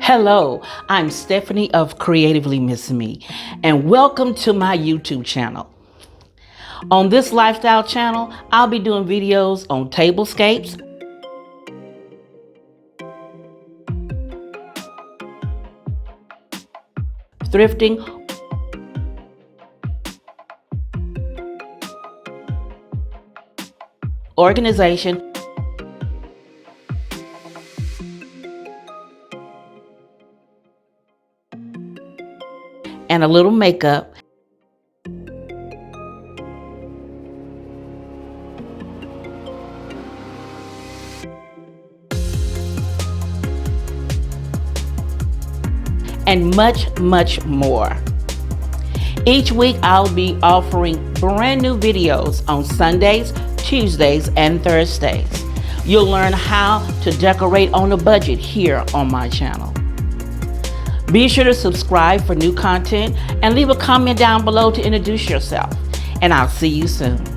Hello, I'm Stephanie of Creatively MsMe, and welcome to my YouTube channel. On this lifestyle channel, I'll be doing videos on tablescapes, thrifting, organization, and a little makeup. And much, much more. Each week I'll be offering brand new videos on Sundays, Tuesdays, and Thursdays. You'll learn how to decorate on a budget here on my channel. Be sure to subscribe for new content and leave a comment down below to introduce yourself. And I'll see you soon.